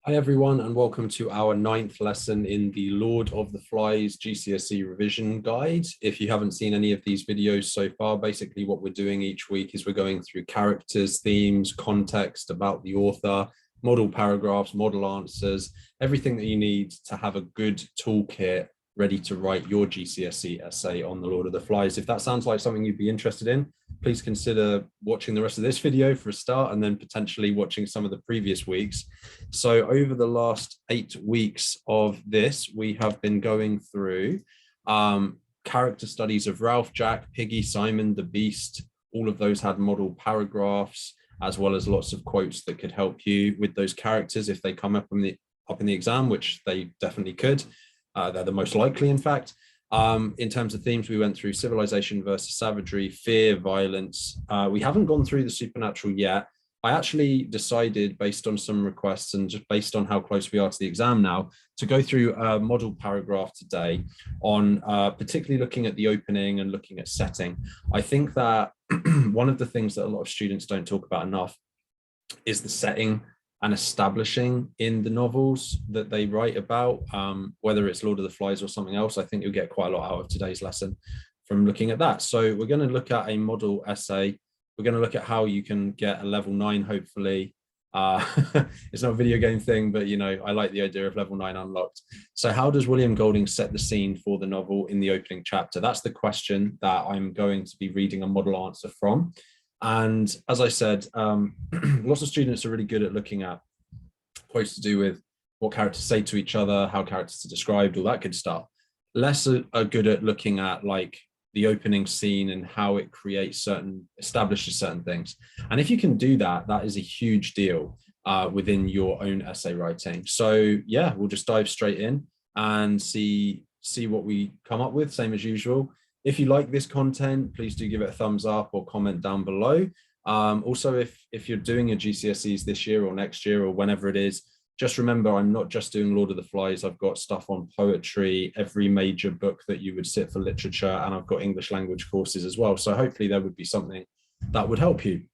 Hi everyone, and welcome to our 9th lesson in the Lord of the Flies GCSE revision guide. If you haven't seen any of these videos so far, basically what we're doing each week is we're going through characters, themes, context about the author, model paragraphs, model answers, everything that you need to have a good toolkit ready to write your GCSE essay on the Lord of the Flies. If that sounds like something you'd be interested in, please consider watching the rest of this video for a start, and then potentially watching some of the previous weeks. So over the last 8 weeks of this, we have been going through character studies of Ralph, Jack, Piggy, Simon, the Beast. All of those had model paragraphs, as well as lots of quotes that could help you with those characters if they come up in the exam, which they definitely could. They're the most likely, in fact. In terms of themes, we went through civilization versus savagery, fear, violence. We haven't gone through the supernatural yet. I actually decided, based on some requests and just based on how close we are to the exam now, to go through a model paragraph today on particularly looking at the opening and looking at setting. I think that one of the things that a lot of students don't talk about enough is the setting and establishing in the novels that they write about, whether it's Lord of the Flies or something else. I think you'll get quite a lot out of today's lesson from looking at that. So we're going to look at a model essay. We're going to look at how you can get a level 9, hopefully. It's not a video game thing, but you know, I like the idea of level 9 unlocked. So how does William Golding set the scene for the novel in the opening chapter? That's the question that I'm going to be reading a model answer from. And as I said, lots of students are really good at looking at quotes to do with what characters say to each other, how characters are described, all that good stuff. Less are good at looking at like the opening scene and how it establishes certain things. And if you can do that, that is a huge deal within your own essay writing. So yeah, we'll just dive straight in and see what we come up with, same as usual. If you like this content, please do give it a thumbs up or comment down below. Also, if you're doing your GCSEs this year or next year or whenever it is, just remember, I'm not just doing Lord of the Flies. I've got stuff on poetry, every major book that you would sit for literature, and I've got English language courses as well. So hopefully there would be something that would help you.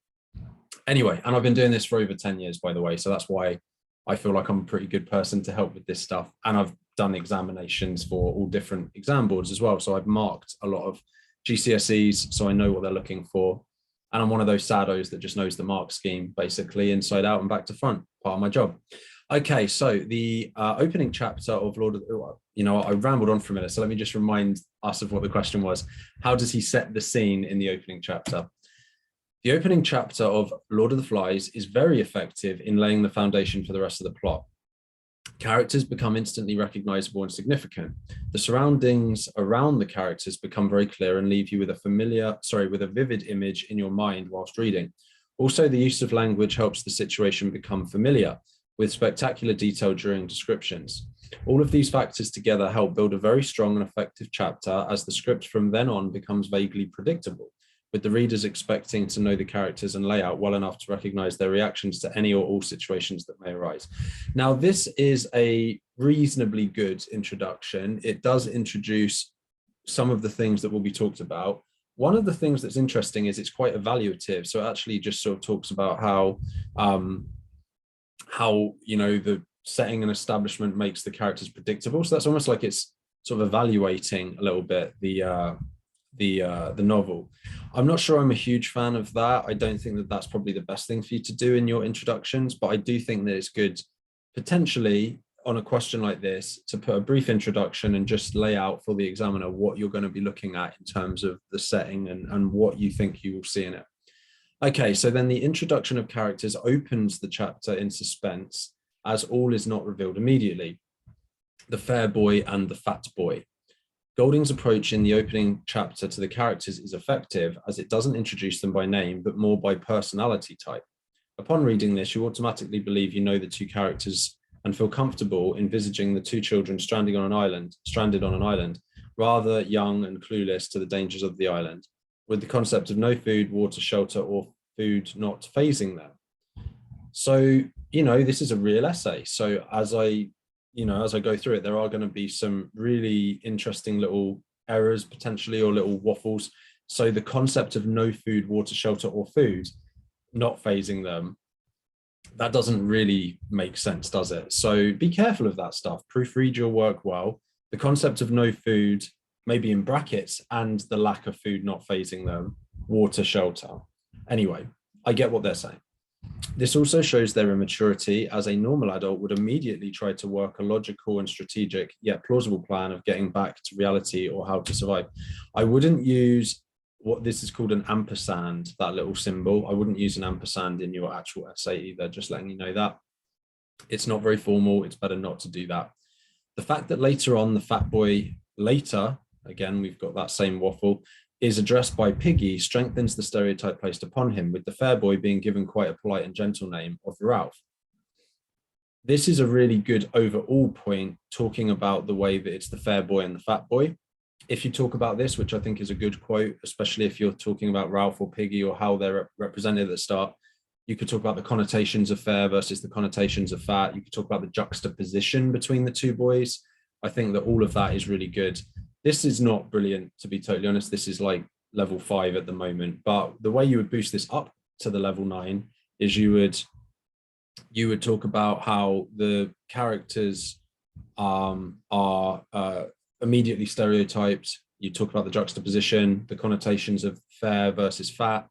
Anyway, and I've been doing this for over 10 years, by the way. So that's why I feel like I'm a pretty good person to help with this stuff. And I've done examinations for all different exam boards as well. So I've marked a lot of GCSEs, so I know what they're looking for. And I'm one of those saddos that just knows the mark scheme, basically, inside out and back to front, part of my job. Okay, so the opening chapter of Lord of the, I rambled on for a minute, so let me just remind us of what the question was. How does he set the scene in the opening chapter? The opening chapter of Lord of the Flies is very effective in laying the foundation for the rest of the plot. Characters become instantly recognizable and significant. The surroundings around the characters become very clear and leave you with a vivid image in your mind whilst reading. Also, the use of language helps the situation become familiar, with spectacular detail during descriptions. All of these factors together help build a very strong and effective chapter, as the script from then on becomes vaguely predictable, with the readers expecting to know the characters and layout well enough to recognize their reactions to any or all situations that may arise. Now, this is a reasonably good introduction. It does introduce some of the things that will be talked about. One of the things that's interesting is it's quite evaluative. So it actually just sort of talks about how the setting and establishment makes the characters predictable. So that's almost like it's sort of evaluating a little bit the novel. I'm not sure I'm a huge fan of that. I don't think that that's probably the best thing for you to do in your introductions, but I do think that it's good potentially on a question like this to put a brief introduction and just lay out for the examiner what you're going to be looking at in terms of the setting and what you think you will see in it. Okay, so then the introduction of characters opens the chapter in suspense, as all is not revealed immediately. The fair boy and the fat boy. Golding's approach in the opening chapter to the characters is effective, as it doesn't introduce them by name, but more by personality type. Upon reading this, you automatically believe you know the two characters and feel comfortable envisaging the two children stranded on an island, rather young and clueless to the dangers of the island, with the concept of no food, water, shelter, or food not phasing them. So, this is a real essay. So as I go through it, there are going to be some really interesting little errors potentially, or little waffles. So the concept of no food, water, shelter, or food not phasing them That doesn't really make sense, does it? So be careful of that stuff. Proofread your work well. The concept of no food, maybe in brackets, and the lack of food not phasing them, water, shelter. Anyway, I get what they're saying. This also shows their immaturity, as a normal adult would immediately try to work a logical and strategic yet plausible plan of getting back to reality or how to survive. I wouldn't use what this is called an ampersand, that little symbol. I wouldn't use an ampersand in your actual essay either, just letting you know that. It's not very formal. It's better not to do that. The fact that later on the fat boy later, again, we've got that same waffle, is addressed by Piggy strengthens the stereotype placed upon him, with the fair boy being given quite a polite and gentle name of Ralph. This is a really good overall point, talking about the way that it's the fair boy and the fat boy. If you talk about this, which I think is a good quote, especially if you're talking about Ralph or Piggy or how they're represented at the start, you could talk about the connotations of fair versus the connotations of fat. You could talk about the juxtaposition between the two boys. I think that all of that is really good. This is not brilliant, to be totally honest. This is like level 5 at the moment. But the way you would boost this up to the level 9 is you would talk about how the characters are immediately stereotyped. You talk about the juxtaposition, the connotations of fair versus fat.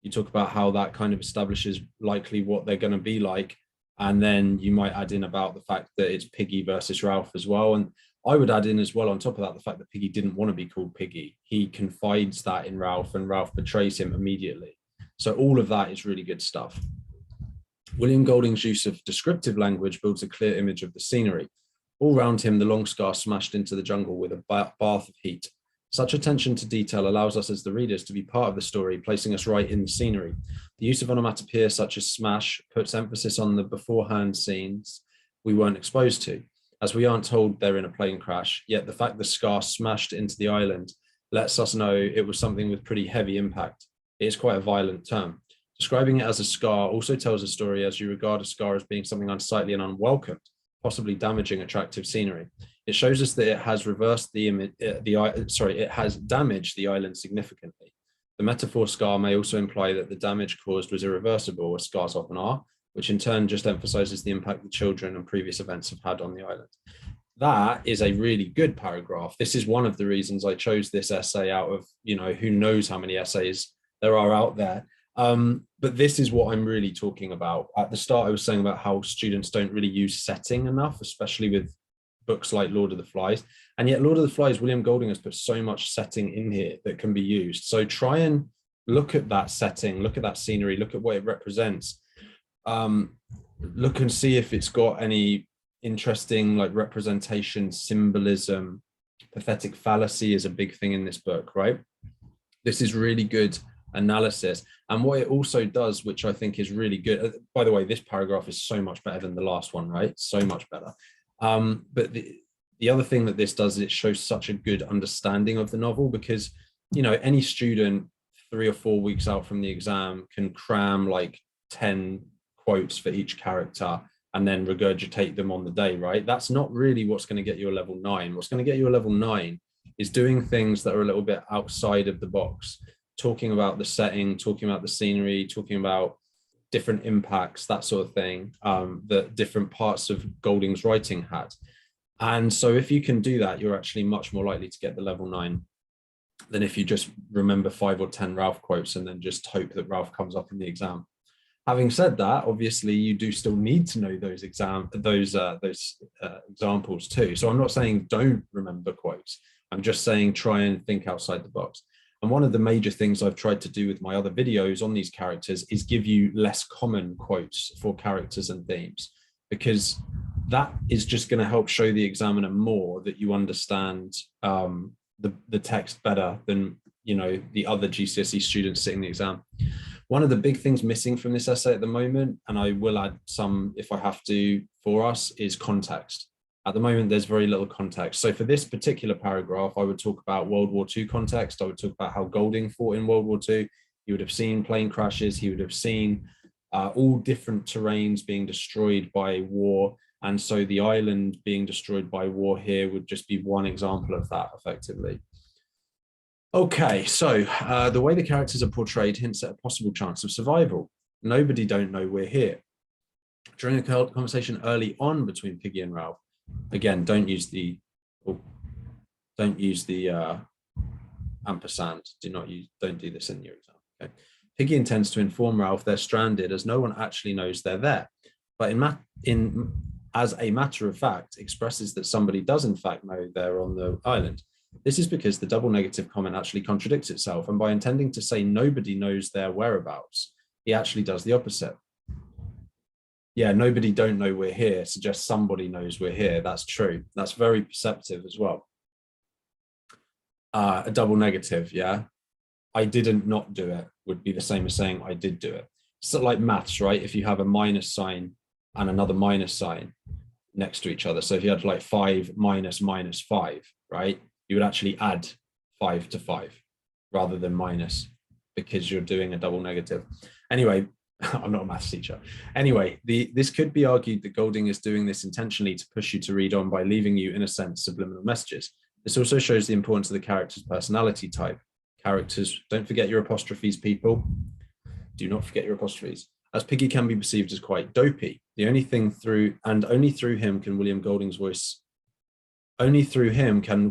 You talk about how that kind of establishes likely what they're going to be like. And then you might add in about the fact that it's Piggy versus Ralph as well. And I would add in as well, on top of that, the fact that Piggy didn't want to be called Piggy. He confides that in Ralph, and Ralph betrays him immediately. So all of that is really good stuff. William Golding's use of descriptive language builds a clear image of the scenery. All round him, the long scar smashed into the jungle with a bath of heat. Such attention to detail allows us as the readers to be part of the story, placing us right in the scenery. The use of onomatopoeia such as smash puts emphasis on the beforehand scenes we weren't exposed to, as we aren't told they're in a plane crash, yet the fact the scar smashed into the island lets us know it was something with pretty heavy impact. It is quite a violent term. Describing it as a scar also tells a story, as you regard a scar as being something unsightly and unwelcomed, possibly damaging attractive scenery. It shows us that it has reversed the image, it has damaged the island significantly. The metaphor scar may also imply that the damage caused was irreversible, as scars often are, which in turn just emphasizes the impact the children and previous events have had on the island. That is a really good paragraph. This is one of the reasons I chose this essay out of, who knows how many essays there are out there. But this is what I'm really talking about. At the start, I was saying about how students don't really use setting enough, especially with books like Lord of the Flies. And yet Lord of the Flies, William Golding has put so much setting in here that can be used. So try and look at that setting, look at that scenery, look at what it represents. Look and see if it's got any interesting like representation, symbolism. Pathetic fallacy is a big thing in this book, right? This is really good analysis. And what it also does, which I think is really good, by the way, this paragraph is so much better than the last one, right? So much better. But the other thing that this does is it shows such a good understanding of the novel, because, any student 3 or 4 weeks out from the exam can cram like 10 quotes for each character and then regurgitate them on the day, right? That's not really what's going to get you a level 9. What's going to get you a level 9 is doing things that are a little bit outside of the box, talking about the setting, talking about the scenery, talking about different impacts, that sort of thing, that different parts of Golding's writing had. And so if you can do that, you're actually much more likely to get the level 9 than if you just remember 5 or 10 Ralph quotes and then just hope that Ralph comes up in the exam. Having said that, obviously you do still need to know those examples too. So I'm not saying don't remember quotes. I'm just saying try and think outside the box. And one of the major things I've tried to do with my other videos on these characters is give you less common quotes for characters and themes, because that is just going to help show the examiner more that you understand the text better than the other GCSE students sitting the exam. One of the big things missing from this essay at the moment, and I will add some if I have to for us, is context. At the moment, there's very little context. So for this particular paragraph, I would talk about World War II context. I would talk about how Golding fought in World War II. He would have seen plane crashes. He would have seen all different terrains being destroyed by war. And so the island being destroyed by war here would just be one example of that, effectively. Okay, so the way the characters are portrayed hints at a possible chance of survival. Nobody don't know we're here. During a conversation early on between Piggy and Ralph, again, don't use the ampersand. Don't do this in your exam. Okay. Piggy intends to inform Ralph they're stranded as no one actually knows they're there. But as a matter of fact, expresses that somebody does in fact know they're on the island. This is because the double negative comment actually contradicts itself, and by intending to say nobody knows their whereabouts, he actually does the opposite. Yeah, nobody don't know we're here suggests somebody knows we're here. That's true. That's very perceptive as well. A double negative, yeah. I didn't not do it would be the same as saying I did do it. So like maths, right? If you have a minus sign and another minus sign next to each other. So if you had like 5 minus minus 5, right? You would actually add 5 to 5 rather than minus, because you're doing a double negative. Anyway, I'm not a maths teacher. Anyway, this could be argued that Golding is doing this intentionally to push you to read on by leaving you, in a sense, subliminal messages. This also shows the importance of the character's personality type. Characters, don't forget your apostrophes, people. Do not forget your apostrophes. As Piggy can be perceived as quite dopey, only through him can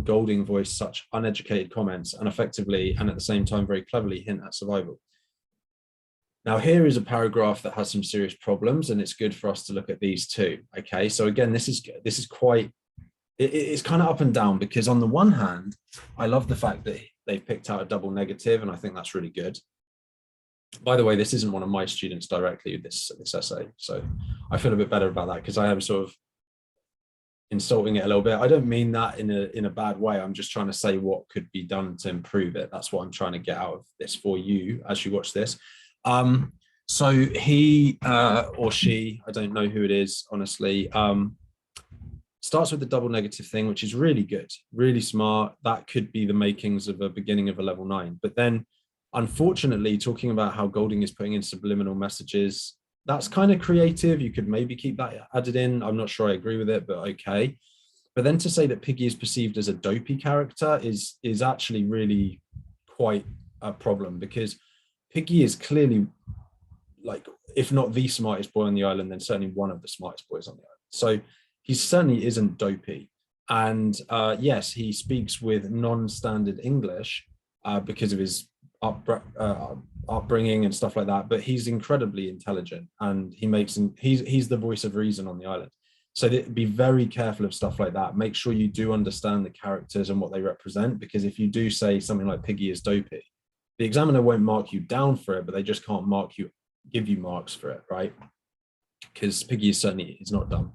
Golding voice such uneducated comments and effectively and at the same time very cleverly hint at survival. Now here is a paragraph that has some serious problems, and it's good for us to look at these too. Okay, so again, this is quite, it's kind of up and down, because on the one hand, I love the fact that they've picked out a double negative, and I think that's really good. By the way, this isn't one of my students directly, this essay, so I feel a bit better about that, because I am sort of insulting it a little bit. I don't mean that in a bad way. I'm just trying to say what could be done to improve it. That's what I'm trying to get out of this for you as you watch this. So he or she, I don't know who it is, honestly, starts with the double negative thing, which is really good, really smart. That could be the makings of a beginning of a level 9. But then, unfortunately, talking about how Golding is putting in subliminal messages, that's kind of creative. You could maybe keep that added in. I'm not sure I agree with it, but okay. But then to say that Piggy is perceived as a dopey character is actually really quite a problem, because Piggy is clearly, like, if not the smartest boy on the island, then certainly one of the smartest boys on the island. So he certainly isn't dopey. And yes, he speaks with non-standard English because of his upbringing and stuff like that, but he's incredibly intelligent, and he's the voice of reason on the island. So be very careful of stuff like that. Make sure you do understand the characters and what they represent, because if you do say something like Piggy is dopey, the examiner won't mark you down for it, but they just can't give you marks for it, right? Because Piggy is not dumb.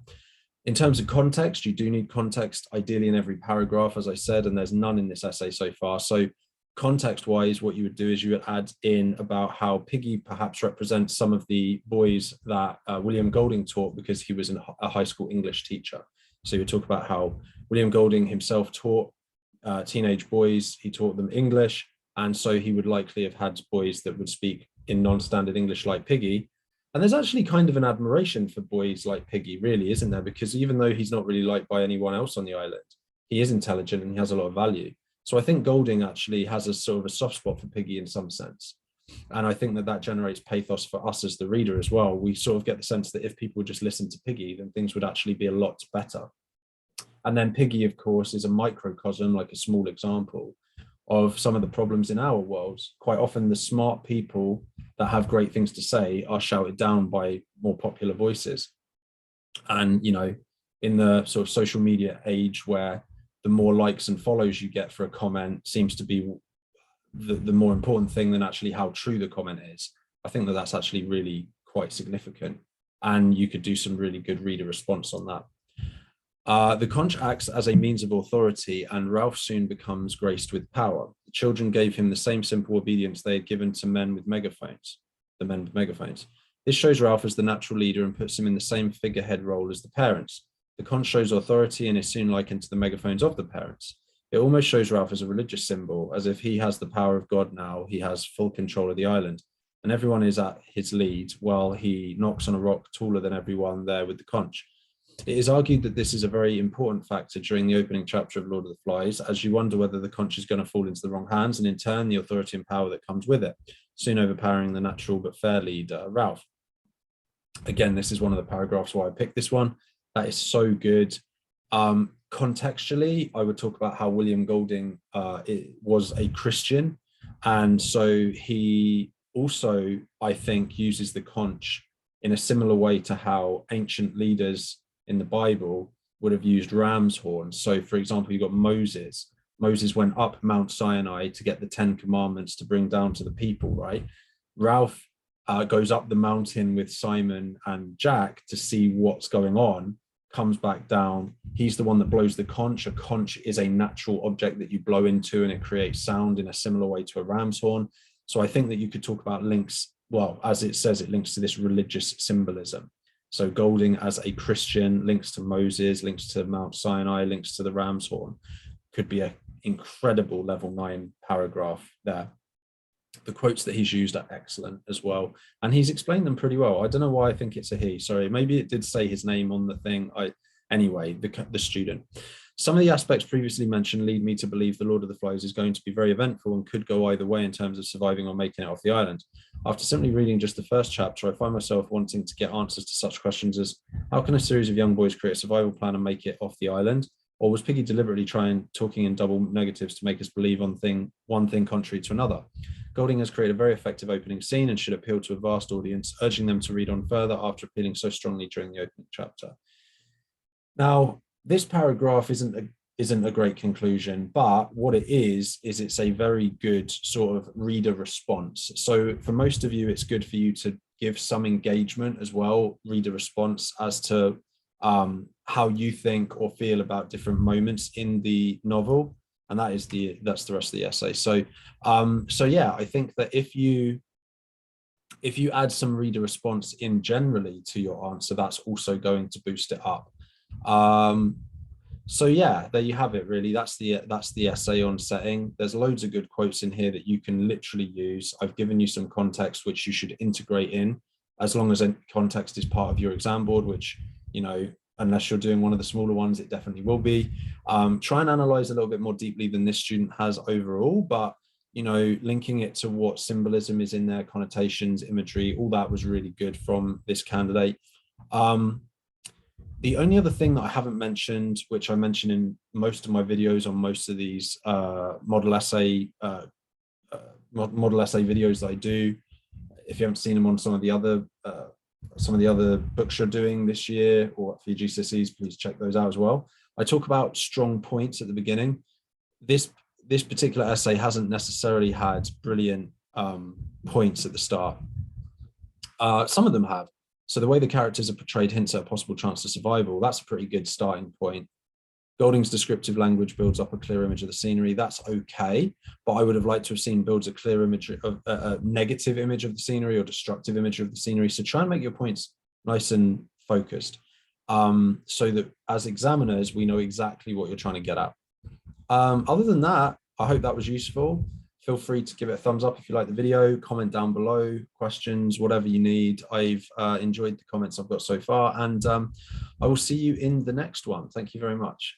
In terms of context, you do need context, ideally in every paragraph, as I said, and there's none in this essay so far. So context-wise, what you would do is you would add in about how Piggy perhaps represents some of the boys that William Golding taught, because he was a high school English teacher. So you would talk about how William Golding himself taught teenage boys, he taught them English, and so he would likely have had boys that would speak in non-standard English like Piggy. And there's actually kind of an admiration for boys like Piggy, really, isn't there? Because even though he's not really liked by anyone else on the island, he is intelligent and he has a lot of value. So I think Golding actually has a sort of a soft spot for Piggy in some sense. And I think that generates pathos for us as the reader as well. We sort of get the sense that if people would just listen to Piggy, then things would actually be a lot better. And then Piggy, of course, is a microcosm, like a small example of some of the problems in our world. Quite often the smart people that have great things to say are shouted down by more popular voices. And, you know, in the sort of social media age where the more likes and follows you get for a comment seems to be the more important thing than actually how true the comment is, I think that that's actually really quite significant. And you could do some really good reader response on that. The conch acts as a means of authority, and Ralph soon becomes graced with power. The children gave him the same simple obedience they had given to men with megaphones, the men with megaphones. This shows Ralph as the natural leader and puts him in the same figurehead role as the parents. The conch shows authority and is soon likened to the megaphones of the parents. It almost shows Ralph as a religious symbol, as if he has the power of God now, he has full control of the island, and everyone is at his lead while he knocks on a rock taller than everyone there with the conch. It is argued that this is a very important factor during the opening chapter of Lord of the Flies, as you wonder whether the conch is going to fall into the wrong hands, and in turn the authority and power that comes with it, soon overpowering the natural but fair leader, Ralph. Again, this is one of the paragraphs why I picked this one. That is so good. Contextually, I would talk about how William Golding was a Christian. And so he also, I think, uses the conch in a similar way to how ancient leaders in the Bible would have used ram's horns. So, for example, you've got Moses. Moses went up Mount Sinai to get the 10 Commandments to bring down to the people, right? Ralph goes up the mountain with Simon and Jack to see what's going on, comes back down. He's the one that blows the conch. A conch is a natural object that you blow into and it creates sound in a similar way to a ram's horn. So I think that you could talk about links, well, as it says, it links to this religious symbolism. So Golding as a Christian links to Moses, links to Mount Sinai, links to the ram's horn. Could be an incredible level 9 paragraph there. The quotes that he's used are excellent as well, and he's explained them pretty well. I don't know why I think it's a he. Sorry, maybe it did say his name on the thing. Anyway, the student. Some of the aspects previously mentioned lead me to believe the Lord of the Flies is going to be very eventful and could go either way in terms of surviving or making it off the island. After simply reading just the first chapter, I find myself wanting to get answers to such questions as, how can a series of young boys create a survival plan and make it off the island? Or was Piggy deliberately talking in double negatives to make us believe on one thing contrary to another? Golding has created a very effective opening scene and should appeal to a vast audience, urging them to read on further after appealing so strongly during the opening chapter. Now, this paragraph isn't a great conclusion, but what it is it's a very good sort of reader response. So for most of you, it's good for you to give some engagement as well, reader response as to how you think or feel about different moments in the novel. And that's the rest of the essay. So yeah, I think that if you add some reader response in generally to your answer, that's also going to boost it up. So yeah, there you have it. Really, that's the essay on setting. There's loads of good quotes in here that you can literally use. I've given you some context which you should integrate in, as long as context is part of your exam board, which, you know, unless you're doing one of the smaller ones, it definitely will be. Try and analyze a little bit more deeply than this student has overall, but, you know, linking it to what symbolism is in there, connotations, imagery, all that was really good from this candidate. The only other thing that I haven't mentioned, which I mention in most of my videos on most of these model essay videos that I do, if you haven't seen them on some of the other books you're doing this year or for your GCSEs, please check those out as well. I talk about strong points at the beginning. This particular essay hasn't necessarily had brilliant points at the start. Some of them have. So the way the characters are portrayed hints at a possible chance of survival. That's a pretty good starting point. Golding's descriptive language builds up a clear image of the scenery. That's okay, but I would have liked to have seen builds a clear image of a negative image of the scenery or destructive image of the scenery. So try and make your points nice and focused, so that as examiners, we know exactly what you're trying to get at. Other than that, I hope that was useful. Feel free to give it a thumbs up if you like the video, comment down below, questions, whatever you need. I've enjoyed the comments I've got so far, and I will see you in the next one. Thank you very much.